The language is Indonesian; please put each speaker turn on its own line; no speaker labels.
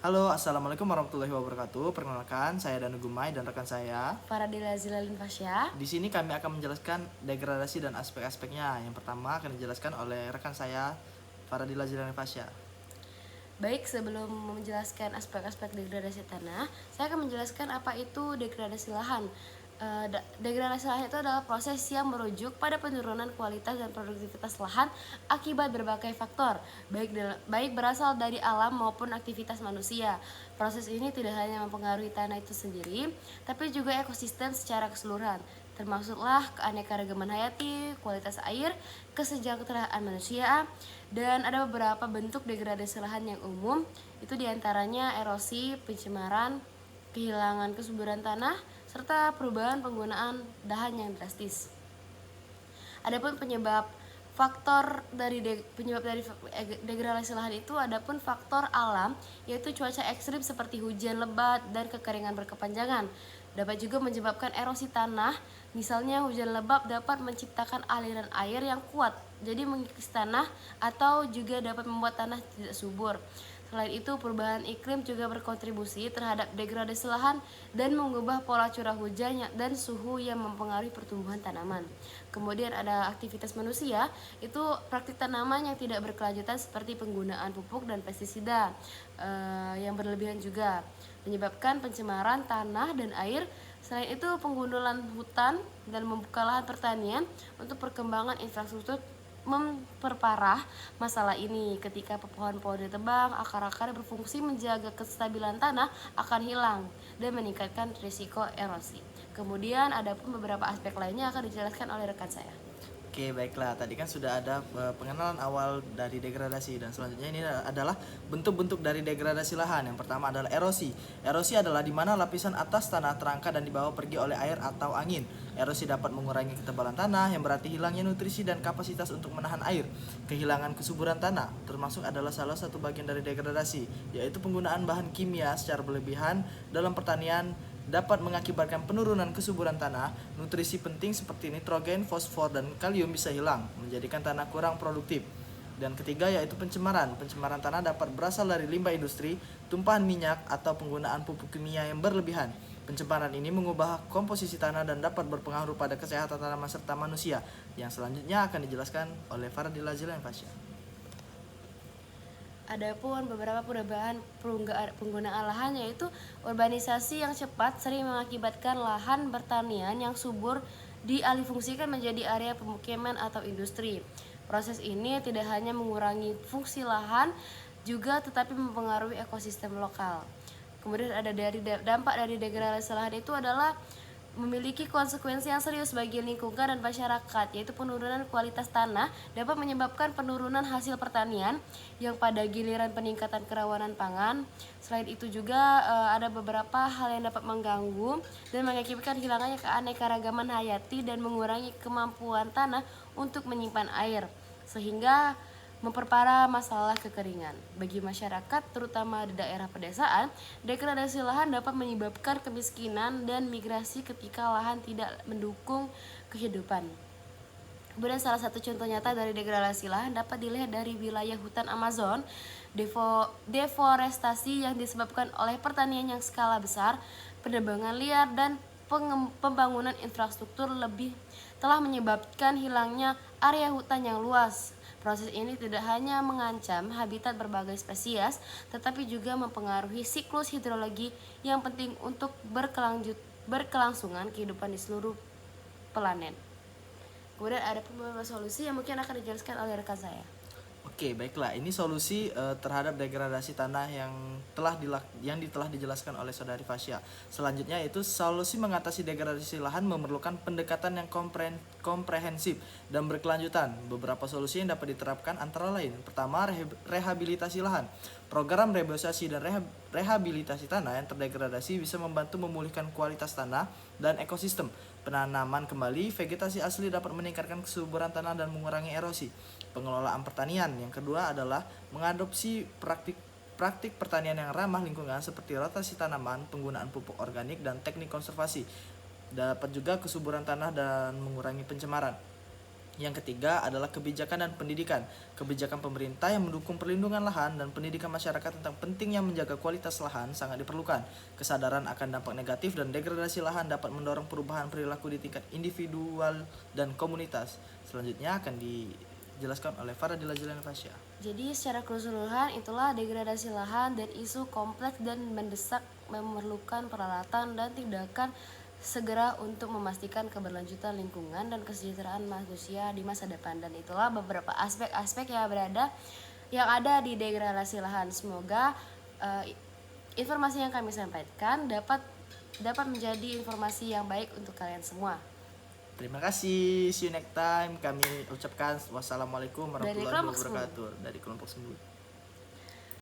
Halo, assalamualaikum warahmatullahi wabarakatuh. Perkenalkan, saya Danu Gumai dan rekan saya.
Faradila Zilalin Fasya.
Di sini kami akan menjelaskan degradasi dan aspek-aspeknya. Yang pertama akan dijelaskan oleh rekan saya, Faradila Zilani Fasya.
Baik, sebelum menjelaskan aspek-aspek degradasi tanah, saya akan menjelaskan apa itu degradasi lahan. Degradasi lahan itu adalah proses yang merujuk pada penurunan kualitas dan produktivitas lahan akibat berbagai faktor, baik berasal dari alam maupun aktivitas manusia. Proses ini tidak hanya mempengaruhi tanah itu sendiri, tapi juga ekosistem secara keseluruhan, termasuklah keanekaragaman hayati, kualitas air, kesejahteraan manusia, dan ada beberapa bentuk degradasi lahan yang umum, itu diantaranya erosi, pencemaran, kehilangan kesuburan tanah, serta perubahan penggunaan lahan yang drastis. Adapun penyebab dari degradasi lahan itu adapun faktor alam, yaitu cuaca ekstrim seperti hujan lebat dan kekeringan berkepanjangan. Dapat juga menyebabkan erosi tanah, misalnya hujan lebat dapat menciptakan aliran air yang kuat, jadi mengikis tanah atau juga dapat membuat tanah tidak subur. Selain itu, perubahan iklim juga berkontribusi terhadap degradasi lahan dan mengubah pola curah hujan dan suhu yang mempengaruhi pertumbuhan tanaman. Kemudian ada aktivitas manusia, itu praktik tanaman yang tidak berkelanjutan seperti penggunaan pupuk dan pestisida yang berlebihan juga menyebabkan pencemaran tanah dan air. Selain itu, penggundulan hutan dan membuka lahan pertanian untuk perkembangan infrastruktur memperparah masalah ini. Ketika pohon-pohon ditebang, akar-akar berfungsi menjaga kestabilan tanah akan hilang dan meningkatkan risiko erosi. Kemudian ada pun beberapa aspek lainnya akan dijelaskan oleh rekan saya.
Oke, baiklah. Tadi kan sudah ada pengenalan awal dari degradasi, dan selanjutnya ini adalah bentuk-bentuk dari degradasi lahan. Yang pertama adalah erosi. Erosi adalah di mana lapisan atas tanah terangkat dan dibawa pergi oleh air atau angin. Erosi dapat mengurangi ketebalan tanah, yang berarti hilangnya nutrisi dan kapasitas untuk menahan air. Kehilangan kesuburan tanah termasuk adalah salah satu bagian dari degradasi, yaitu penggunaan bahan kimia secara berlebihan dalam pertanian dapat mengakibatkan penurunan kesuburan tanah. Nutrisi penting seperti nitrogen, fosfor, dan kalium bisa hilang, menjadikan tanah kurang produktif. Dan ketiga yaitu pencemaran. Pencemaran tanah dapat berasal dari limbah industri, tumpahan minyak, atau penggunaan pupuk kimia yang berlebihan. Pencemaran ini mengubah komposisi tanah dan dapat berpengaruh pada kesehatan tanaman serta manusia. Yang selanjutnya akan dijelaskan oleh Faradila Zilan Fasya.
Adapun beberapa perubahan penggunaan lahan, yaitu urbanisasi yang cepat sering mengakibatkan lahan pertanian yang subur dialihfungsikan menjadi area pemukiman atau industri. Proses ini tidak hanya mengurangi fungsi lahan, juga tetapi mempengaruhi ekosistem lokal. Kemudian ada dampak dari degradasi lahan itu adalah memiliki konsekuensi yang serius bagi lingkungan dan masyarakat, yaitu penurunan kualitas tanah dapat menyebabkan penurunan hasil pertanian yang pada giliran peningkatan kerawanan pangan. Selain itu juga ada beberapa hal yang dapat mengganggu dan mengakibatkan hilangnya keanekaragaman hayati dan mengurangi kemampuan tanah untuk menyimpan air, sehingga memperparah masalah kekeringan. Bagi masyarakat, terutama di daerah pedesaan, degradasi lahan dapat menyebabkan kemiskinan dan migrasi ketika lahan tidak mendukung kehidupan. Kemudian salah satu contoh nyata dari degradasi lahan dapat dilihat dari wilayah hutan Amazon. Deforestasi yang disebabkan oleh pertanian yang skala besar, penebangan liar, dan pembangunan infrastruktur lebih telah menyebabkan hilangnya area hutan yang luas. Proses ini tidak hanya mengancam habitat berbagai spesies, tetapi juga mempengaruhi siklus hidrologi yang penting untuk berkelangsungan kehidupan di seluruh planet. Kemudian ada beberapa solusi yang mungkin akan dijelaskan oleh rekan saya.
Oke, baiklah. Ini solusi terhadap degradasi tanah yang telah dijelaskan oleh Saudari Fasya. Selanjutnya itu solusi mengatasi degradasi lahan memerlukan pendekatan yang komprehensif dan berkelanjutan. Beberapa solusi yang dapat diterapkan antara lain: pertama, rehabilitasi lahan. Program reboisasi dan rehabilitasi tanah yang terdegradasi bisa membantu memulihkan kualitas tanah dan ekosistem. Penanaman kembali vegetasi asli dapat meningkatkan kesuburan tanah dan mengurangi erosi. Pengelolaan pertanian. Yang kedua adalah mengadopsi praktik pertanian yang ramah lingkungan seperti rotasi tanaman, penggunaan pupuk organik, dan teknik konservasi. Dapat juga kesuburan tanah dan mengurangi pencemaran. Yang ketiga adalah kebijakan dan pendidikan. Kebijakan pemerintah yang mendukung perlindungan lahan dan pendidikan masyarakat tentang pentingnya menjaga kualitas lahan sangat diperlukan. Kesadaran akan dampak negatif dan degradasi lahan dapat mendorong perubahan perilaku di tingkat individual dan komunitas. Selanjutnya akan dijelaskan oleh Faradila Juliana Fasya.
Jadi secara keseluruhan itulah degradasi lahan dan isu kompleks dan mendesak, memerlukan peralatan dan tindakan segera untuk memastikan keberlanjutan lingkungan dan kesejahteraan manusia di masa depan. Dan itulah beberapa aspek-aspek yang ada di degradasi lahan. Semoga informasi yang kami sampaikan dapat menjadi informasi yang baik untuk kalian semua.
Terima kasih, see you next time. Kami ucapkan wassalamualaikum warahmatullahi wabarakatuh dari kelompok 9.